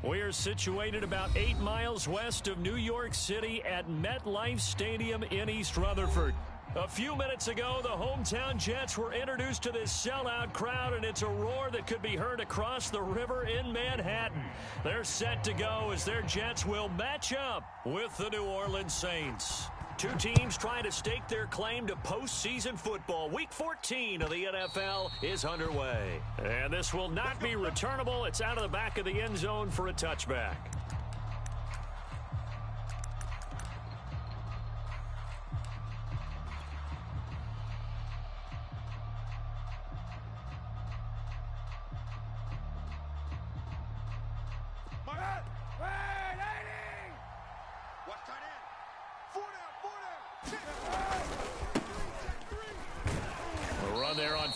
We are situated about 8 miles west of New York City at MetLife Stadium in East Rutherford. A few minutes ago, the hometown Jets were introduced to this sellout crowd, and it's a roar that could be heard across the river in Manhattan. They're set to go as their Jets will match up with the New Orleans Saints. Two teams trying to stake their claim to postseason football. Week 14 of the NFL is underway. And this will not be returnable. It's out of the back of the end zone for a touchback.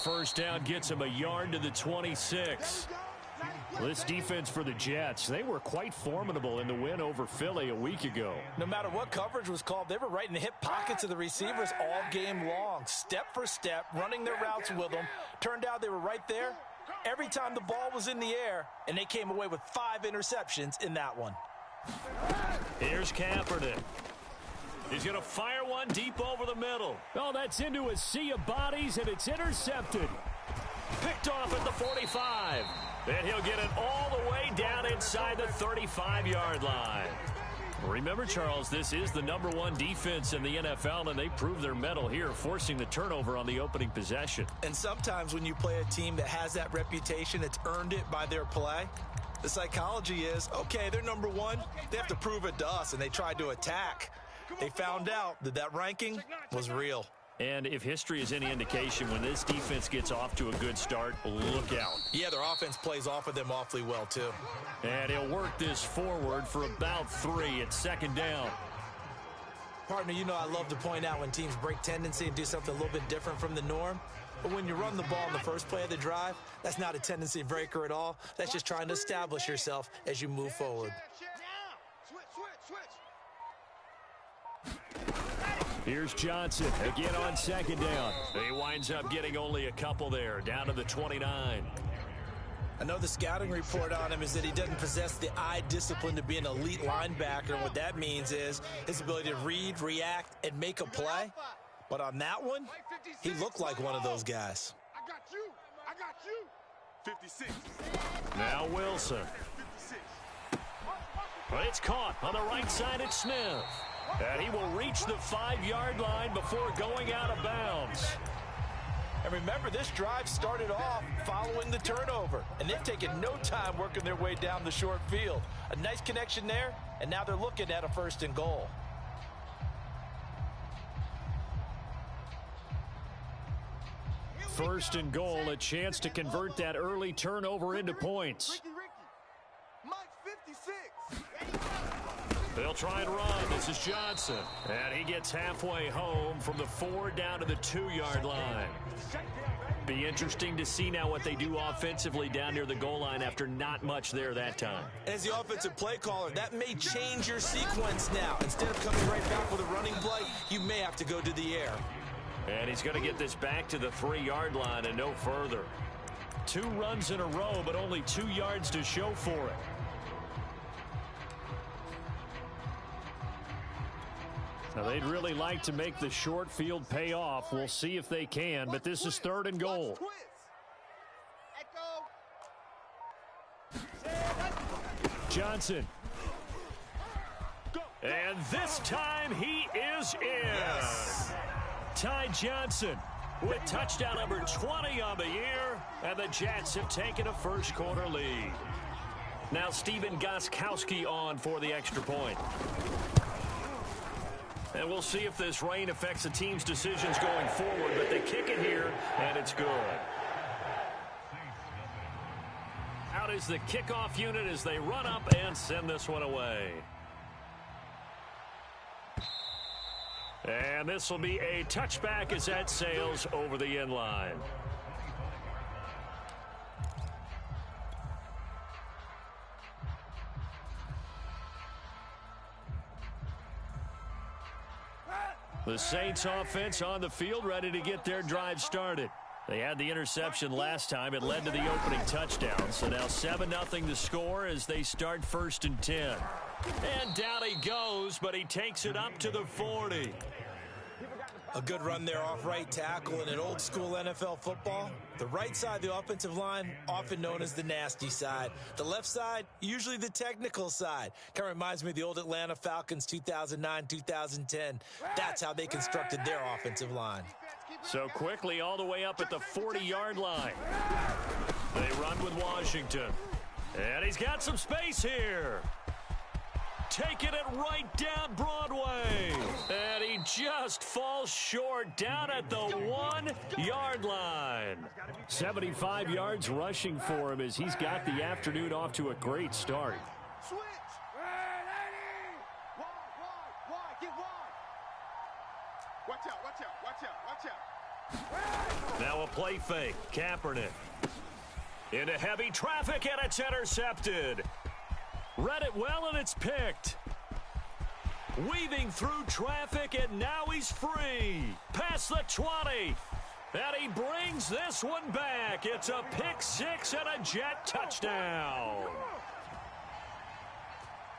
First down gets him a yard to the 26. This defense for the Jets, they were quite formidable in the win over Philly a week ago. No matter what coverage was called, they were right in the hip pockets of the receivers all game long. Step for step, running their routes with them. Turned out they were right there every time the ball was in the air, and they came away with 5 interceptions in that one. Here's Kaepernick. He's going to fire one deep over the middle. Oh, that's into a sea of bodies, and it's intercepted. Picked off at the 45. And he'll get it all the way down inside the 35-yard line. Remember, Charles, this is the #1 defense in the NFL, and they proved their mettle here, forcing the turnover on the opening possession. And sometimes when you play a team that has that reputation, it's earned it by their play. The psychology is, okay, they're #1. They have to prove it to us, and they tried to attack. They found out that that ranking was real. And if history is any indication, when this defense gets off to a good start, look out. Yeah, their offense plays off of them awfully well, too. And he'll work this forward for about 3 at second down. Partner, you know I love to point out when teams break tendency and do something a little bit different from the norm. But when you run the ball in the first play of the drive, that's not a tendency breaker at all. That's just trying to establish yourself as you move forward. Here's Johnson again on second down. He winds up getting only a couple there, down to the 29. I know the scouting report on him is that he doesn't possess the eye discipline to be an elite linebacker. And what that means is his ability to read, react, and make a play. But on that one, he looked like one of those guys. I got you. 56. Now Wilson. 56. But it's caught on the right side at Smith. And he will reach the 5-yard line before going out of bounds. And remember, this drive started off following the turnover. And they've taken no time working their way down the short field. A nice connection there, and now they're looking at a 1st and goal. First and goal, a chance to convert that early turnover into points. Mike 56. They'll try and run. This is Johnson. And he gets halfway home from the 4 down to the 2-yard line. Be interesting to see now what they do offensively down near the goal line after not much there that time. As the offensive play caller, that may change your sequence now. Instead of coming right back with a running play, you may have to go to the air. And he's going to get this back to the 3-yard line and no further. 2 runs in a row, but only 2 yards to show for it. Now, they'd really like to make the short field pay off. We'll see if they can, but this is 3rd and goal. Johnson. And this time he is in. Yes. Ty Johnson with touchdown number 20 on the year, and the Jets have taken a first-quarter lead. Now Steven Gostkowski on for the extra point. And we'll see if this rain affects the team's decisions going forward, but they kick it here, and it's good. Out is the kickoff unit as they run up and send this one away. And this will be a touchback as that sails over the end line. The Saints offense on the field ready to get their drive started. They had the interception last time. It led to the opening touchdown. So now 7-0 the score as they start 1st and 10. And down he goes, but he takes it up to the 40. A good run there off right tackle. In an old school NFL football, the right side of the offensive line, often known as the nasty side. The left side, usually the technical side. Kind of reminds me of the old Atlanta Falcons 2009-2010. That's how they constructed their offensive line. So quickly all the way up at the 40-yard line. They run with Washington. And he's got some space here. Taking it right down Broadway. And he just falls short down at the 1-yard line. 75 yards rushing for him as he's got the afternoon off to a great start. Switch. Wide. Get wide. Watch out. Now a play fake. Kaepernick. Into heavy traffic, and it's intercepted. Read it well, and it's picked. Weaving through traffic, and now he's free. Past the 20. And he brings this one back. It's a pick-6 and a Jet touchdown.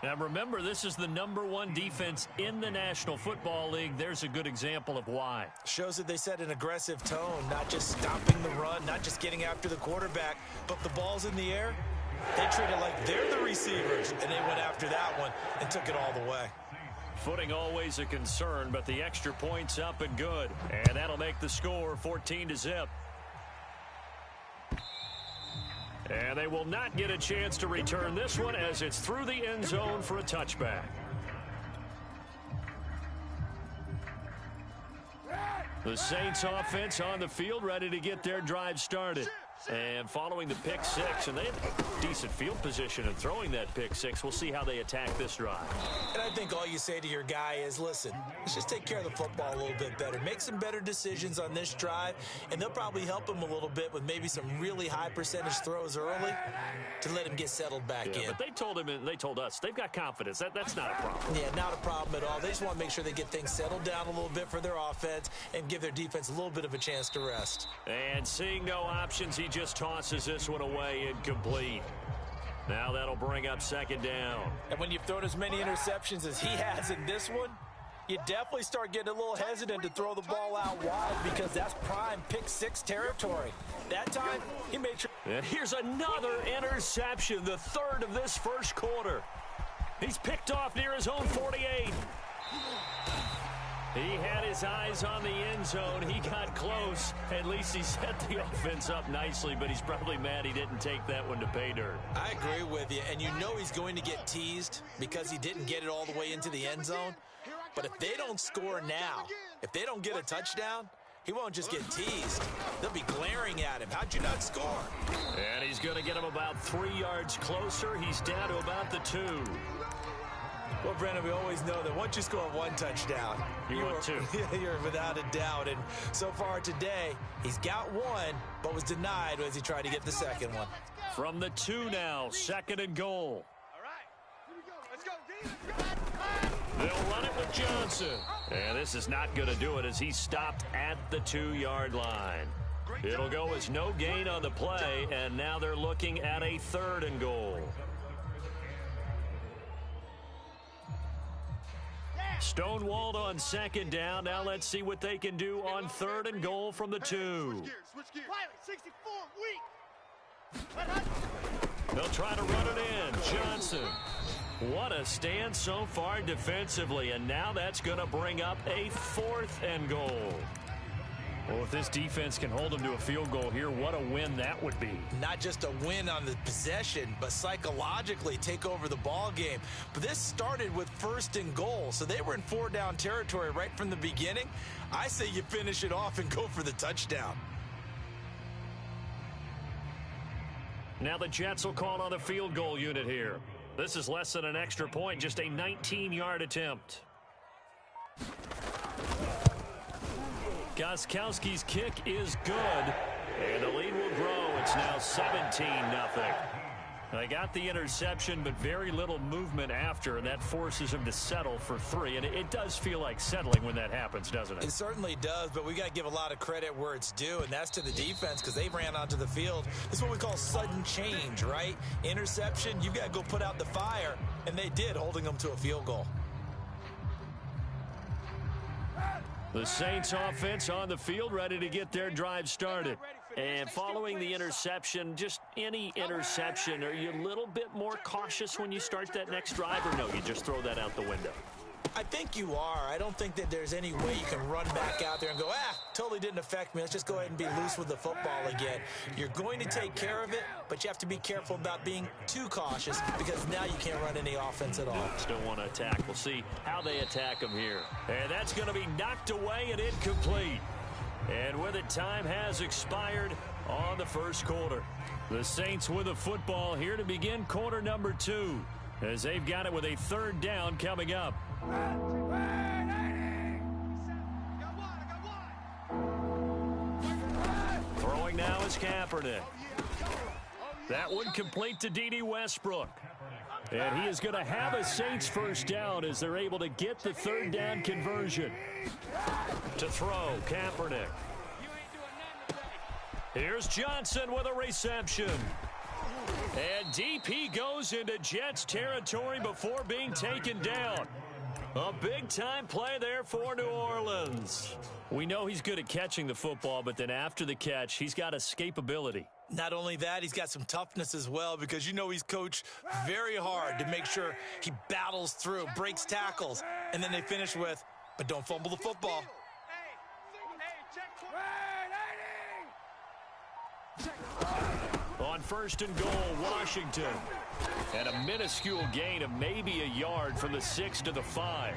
Now remember, this is the #1 defense in the National Football League. There's a good example of why. Shows that they set an aggressive tone, not just stopping the run, not just getting after the quarterback, but the ball's in the air. They treat it like they're the receivers, and they went after that one and took it all the way. Footing always a concern, but the extra point's up and good. And that'll make the score 14-0. And they will not get a chance to return this one as it's through the end zone for a touchback. The Saints offense on the field ready to get their drive started. And following the pick-6, and they have a decent field position in throwing that pick-6. We'll see how they attack this drive. And I think all you say to your guy is, listen, let's just take care of the football a little bit better. Make some better decisions on this drive, and they'll probably help him a little bit with maybe some really high percentage throws early to let him get settled back in. But they told him, and they told us, they've got confidence. That's not a problem. Yeah, not a problem at all. They just want to make sure they get things settled down a little bit for their offense and give their defense a little bit of a chance to rest. And seeing no options, he just tosses this one away incomplete. Now that'll bring up 2nd down. And when you've thrown as many interceptions as he has in this one, you definitely start getting a little hesitant to throw the ball out wide because that's prime pick-6 territory. That time, he made sure. And here's another interception, the 3rd of this first quarter. He's picked off near his own 48. He had his eyes on the end zone. He got close. At least he set the offense up nicely, but he's probably mad he didn't take that one to pay dirt. I agree with you, and you know he's going to get teased because he didn't get it all the way into the end zone. But if they don't score now, if they don't get a touchdown, he won't just get teased. They'll be glaring at him. How'd you not score? And he's going to get him about 3 yards closer. He's down to about the 2. Well, Brandon, we always know that once you score 1 touchdown, you're 2. You're without a doubt. And so far today, he's got 1, but was denied as he tried to get the 2nd one. From the 2 now, 2nd and goal. All right. Here we go. Let's go, D. They'll run it with Johnson. And this is not going to do it as he stopped at the 2-yard line. It'll go as no gain on the play, and now they're looking at a 3rd and goal. Stonewalled on 2nd down. Now let's see what they can do on 3rd and goal from the 2. Switch gears. 64, weak. They'll try to run it in. Johnson. What a stand so far defensively, and now that's going to bring up a 4th and goal. Well, if this defense can hold them to a field goal here, what a win that would be. Not just a win on the possession, but psychologically take over the ball game. But this started with 1st and goal, so they were in 4-down territory right from the beginning. I say you finish it off and go for the touchdown. Now the Jets will call on the field goal unit here. This is less than an extra point, just a 19-yard attempt. Gostkowski's kick is good, and the lead will grow. It's now 17-0. They got the interception, but very little movement after, and that forces him to settle for 3. And it does feel like settling when that happens, doesn't it? It certainly does, but we got to give a lot of credit where it's due, and that's to the defense because they ran onto the field. This is what we call sudden change, right? Interception, you've got to go put out the fire, and they did, holding them to a field goal. The Saints offense on the field, ready to get their drive started. And following the interception, just any interception, are you a little bit more cautious when you start that next drive, or no, you just throw that out the window? I think you are. I don't think that there's any way you can run back out there and go, totally didn't affect me. Let's just go ahead and be loose with the football again. You're going to take care of it, but you have to be careful about being too cautious because now you can't run any offense at all. Still want to attack. We'll see how they attack him here. And that's going to be knocked away and incomplete. And with it, time has expired on the first quarter. The Saints with the football here to begin quarter number 2 as they've got it with a third down coming up. Throwing now is Kaepernick. That one complete to D.D. Westbrook. And he is going to have a Saints first down as they're able to get the third down conversion. To throw, Kaepernick. Here's Johnson with a reception. And DP goes into Jets territory before being taken down. A big-time play there for New Orleans. We know he's good at catching the football, but then after the catch, he's got escapability. Not only that, he's got some toughness as well because you know he's coached very hard to make sure he battles through, breaks tackles, and then they finish with, but don't fumble the football. On first and goal, Washington. And a minuscule gain of maybe a yard from the 6 to the 5.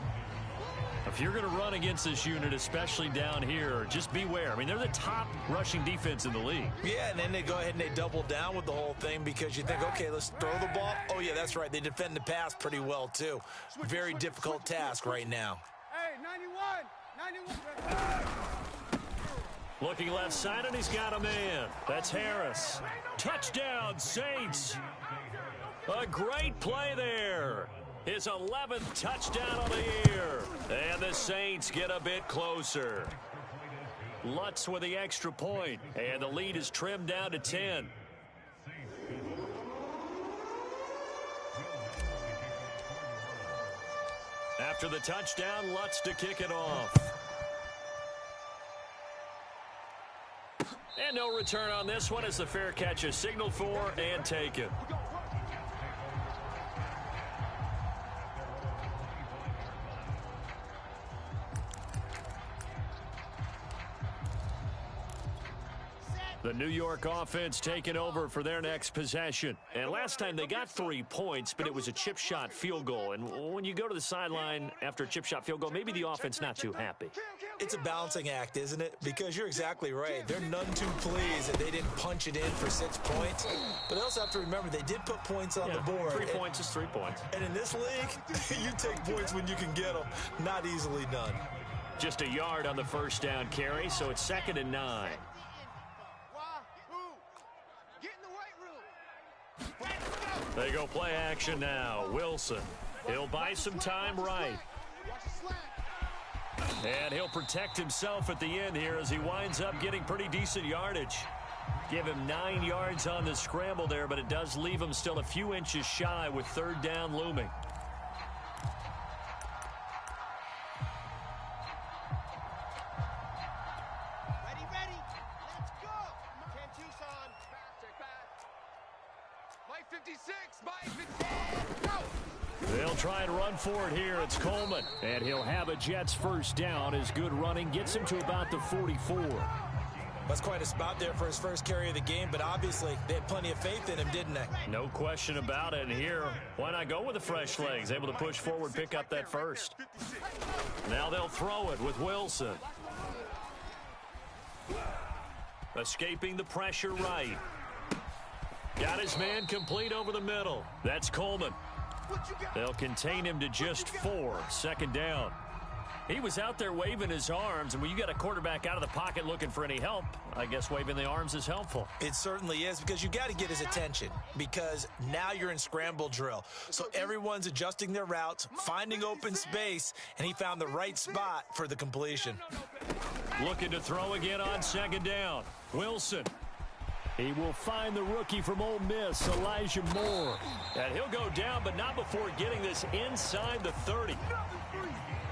If you're going to run against this unit, especially down here, just beware. I mean, they're the top rushing defense in the league. Yeah, and then they go ahead and they double down with the whole thing because you think, okay, let's throw the ball. Oh, yeah, that's right. They defend the pass pretty well, too. Very difficult task right now. Hey, 91. Looking left side, and he's got a man. That's Harris. Touchdown, Saints. A great play there. His 11th touchdown of the year. And the Saints get a bit closer. Lutz with the extra point, and the lead is trimmed down to 10. After the touchdown, Lutz to kick it off. And no return on this one as the fair catch is signaled for and taken. The New York offense taking over for their next possession. And last time they got 3 points, but it was a chip shot field goal. And when you go to the sideline after a chip shot field goal, maybe the offense not too happy. It's a balancing act, isn't it? Because you're exactly right. They're none too pleased that they didn't punch it in for 6 points. But they also have to remember they did put points on the board. 3 points is 3 points. And in this league, you take points when you can get them. Not easily done. Just a yard on the first down carry, so it's 2nd and 9. They go play action now. Wilson. He'll buy some time right. And he'll protect himself at the end here as he winds up getting pretty decent yardage. Give him 9 yards on the scramble there, but it does leave him still a few inches shy with third down looming. Ready. Let's go. 10 Tucson. Check back. Mike 56. Mike 56. Go. They'll try and run for it here. It's Coleman. And he'll have a Jets first down. His good running gets him to about the 44. That's quite a spot there for his first carry of the game, but obviously they had plenty of faith in him, didn't they? No question about it. And here, why not go with the fresh legs? Able to push forward, pick up that first. Now they'll throw it with Wilson. Escaping the pressure right. Got his man complete over the middle. That's Coleman. They'll contain him to just 4. Second down. He was out there waving his arms, and when you got a quarterback out of the pocket looking for any help, I guess waving the arms is helpful. It certainly is, because you got to get his attention, because now you're in scramble drill. So everyone's adjusting their routes, finding open space, and he found the right spot for the completion. Looking to throw again on second down. Wilson. He will find the rookie from Ole Miss, Elijah Moore. And he'll go down, but not before getting this inside the 30.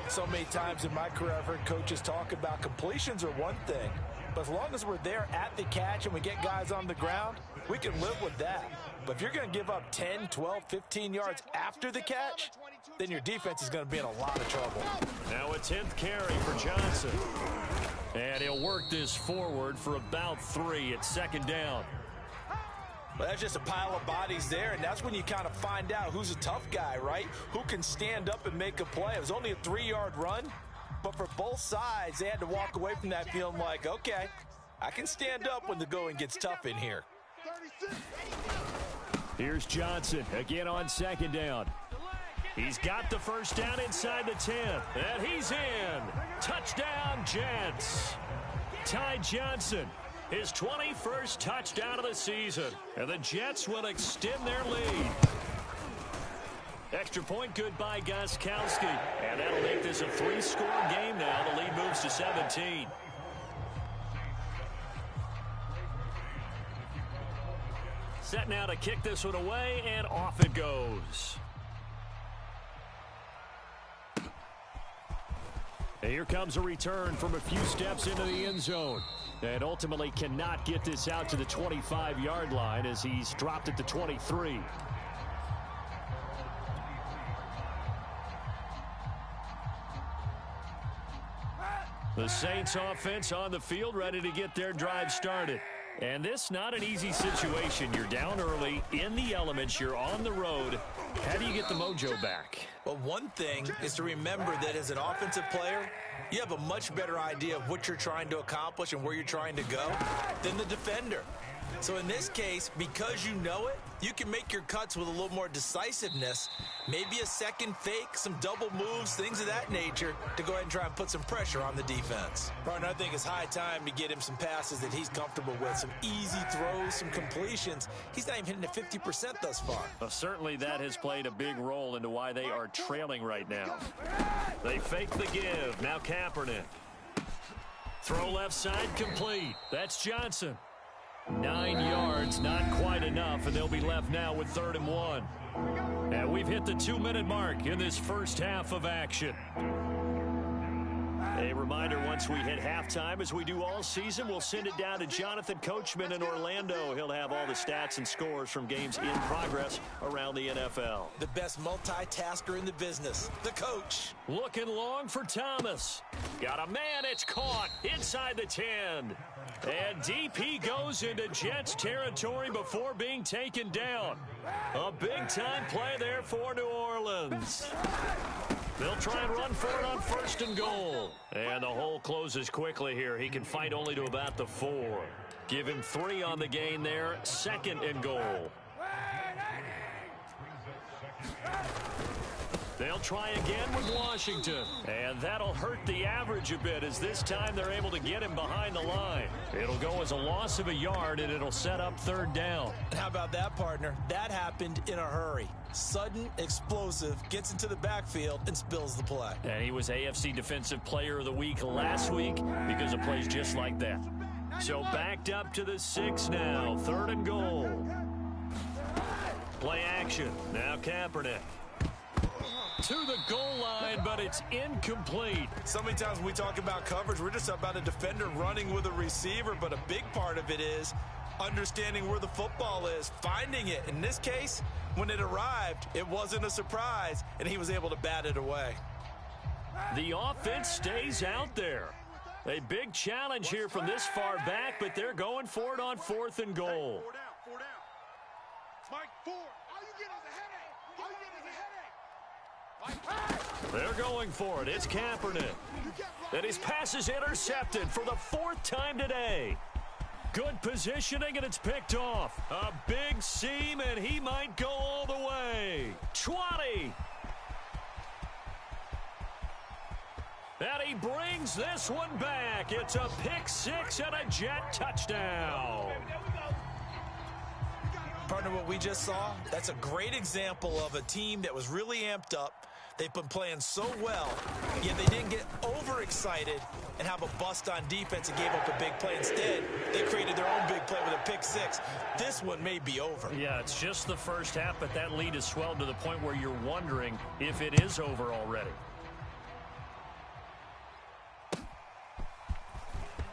So many times in my career, I've heard coaches talk about completions are one thing, but as long as we're there at the catch and we get guys on the ground, we can live with that. But if you're going to give up 10, 12, 15 yards after the catch, then your defense is going to be in a lot of trouble. Now a 10th carry for Johnson. And he'll work this forward for about 3 at second down. Well, that's just a pile of bodies there, and that's when you kind of find out who's a tough guy, right? Who can stand up and make a play. It was only a 3-yard run, but for both sides, they had to walk away from that feeling like, okay, I can stand up when the going gets tough in here. Here's Johnson again on second down. He's got the first down inside the 10, and he's in. Touchdown, Jets. Ty Johnson, his 21st touchdown of the season, and the Jets will extend their lead. Extra point good by Gostkowski, and that'll make this a 3-score game now. The lead moves to 17. Set now to kick this one away, and off it goes. And here comes a return from a few steps into the end zone. And ultimately cannot get this out to the 25-yard line as he's dropped at the 23. The Saints offense on the field ready to get their drive started. And this not an easy situation. You're down early, in the elements, you're on the road. How do you get the mojo back? Well, one thing is to remember that as an offensive player, you have a much better idea of what you're trying to accomplish and where you're trying to go than the defender. So in this case, because you know it, you can make your cuts with a little more decisiveness, maybe a second fake, some double moves, things of that nature, to go ahead and try and put some pressure on the defense. Partner, I think it's high time to get him some passes that he's comfortable with, some easy throws, some completions. He's not even hitting at 50% thus far. Well, certainly that has played a big role into why they are trailing right now. They fake the give. Now Kaepernick. Throw left side complete. That's Johnson. 9 yards, not quite enough, and they'll be left now with 3rd and 1. And we've hit the 2-minute mark in this first half of action. A reminder, once we hit halftime, as we do all season, we'll send it down to Jonathan Coachman in Orlando. He'll have all the stats and scores from games in progress around the NFL. The best multitasker in the business, the coach. Looking long for Thomas. Got a man, it's caught inside the 10. And DP goes into Jets territory before being taken down. A big-time play there for New Orleans. They'll try and run for it on 1st and goal. And the hole closes quickly here. He can fight only to about the 4. Give him 3 on the gain there. 2nd and goal. They'll try again with Washington. And that'll hurt the average a bit as this time they're able to get him behind the line. It'll go as a loss of a yard, and it'll set up 3rd down. And how about that, partner? That happened in a hurry. Sudden, explosive, gets into the backfield and spills the play. And he was AFC Defensive Player of the Week last week because of plays just like that. So backed up to the 6 now. 3rd and goal. Play action. Now Kaepernick. To the goal line, but it's incomplete. So many times when we talk about coverage, we're just about a defender running with a receiver, but a big part of it is understanding where the football is, finding it. In this case, when it arrived, it wasn't a surprise, and he was able to bat it away. The offense stays out there. A big challenge here from this far back, but they're going for it on 4th and goal. 4 down. Mike, 4. All you get is a headache. All you get is a headache. They're going for it. It's Kaepernick. And his pass is intercepted for the 4th time today. Good positioning, and it's picked off. A big seam, and he might go all the way. 20. And he brings this one back. It's a pick-6 and a Jet touchdown. Partner, what we just saw, that's a great example of a team that was really amped up. They've been playing so well, yet they didn't get overexcited and have a bust on defense and gave up a big play. Instead, they created their own big play with a pick-6. This one may be over. Yeah, it's just the first half, but that lead has swelled to the point where you're wondering if it is over already.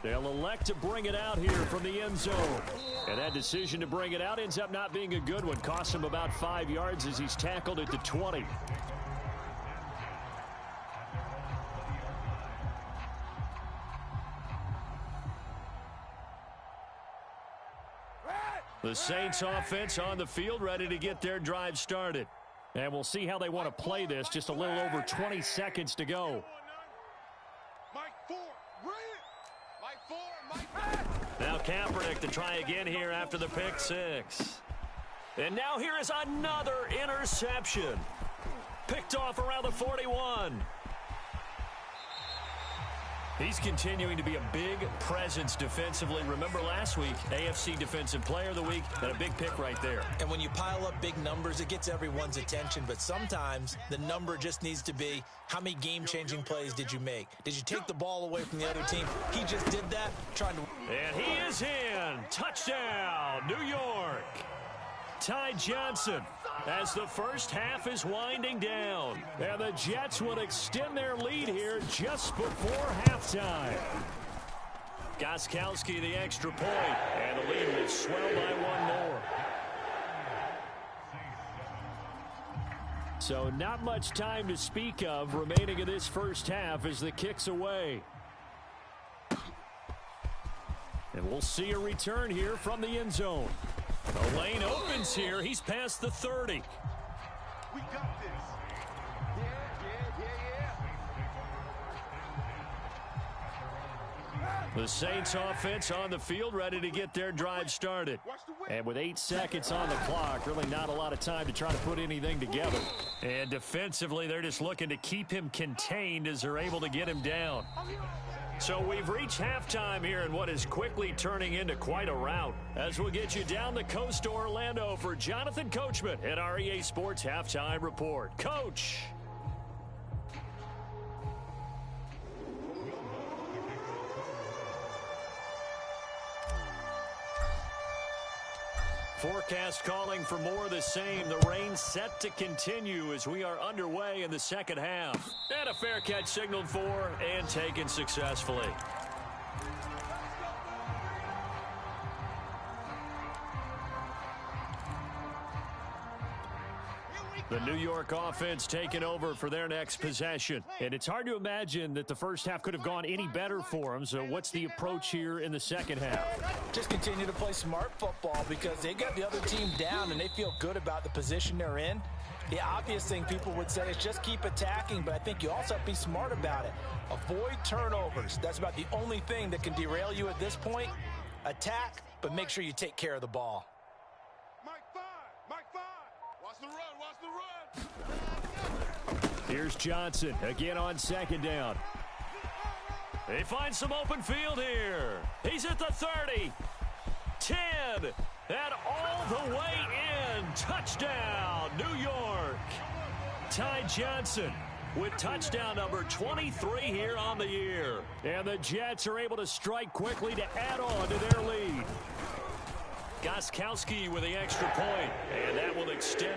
They'll elect to bring it out here from the end zone. And that decision to bring it out ends up not being a good one. Costs him about 5 yards as he's tackled at the 20. The Saints offense on the field, ready to get their drive started. And we'll see how they want to play this. Just a little over 20 seconds to go. Now Kaepernick to try again here after the pick-6. And now here is another interception. Picked off around the 41. He's continuing to be a big presence defensively. Remember last week, AFC Defensive Player of the Week, and a big pick right there. And when you pile up big numbers, it gets everyone's attention. But sometimes the number just needs to be, how many game-changing plays did you make? Did you take the ball away from the other team? He just did that, trying to... And he is in. Touchdown, New York. Ty Johnson, as the first half is winding down. And the Jets would extend their lead here just before halftime. Gostkowski the extra point, and the lead will swell by one more. So not much time to speak of remaining in this first half as the kick's away. And we'll see a return here from the end zone. The lane opens here. He's past the 30. We got this. The Saints offense on the field, ready to get their drive started. And with 8 seconds on the clock, really not a lot of time to try to put anything together. And defensively, they're just looking to keep him contained as they're able to get him down. So we've reached halftime here in what is quickly turning into quite a rout. As we'll get you down the coast to Orlando for Jonathan Coachman at our EA Sports Halftime Report. Coach. Forecast calling for more of the same. The rain set to continue as we are underway in the second half. And a fair catch signaled for and taken successfully. The New York offense taking over for their next possession. And it's hard to imagine that the first half could have gone any better for them. So what's the approach here in the second half? Just continue to play smart football because they got the other team down and they feel good about the position they're in. The obvious thing people would say is just keep attacking, but I think you also have to be smart about it. Avoid turnovers. That's about the only thing that can derail you at this point. Attack, but make sure you take care of the ball. Mike 5. Watch the run. Here's Johnson again on second down. They find some open field here. He's at the 30, 10, and all the way in. Touchdown, New York. Ty Johnson with touchdown number 23 here on the year. And the Jets are able to strike quickly to add on to their lead. Gostkowski with the extra point, and that will extend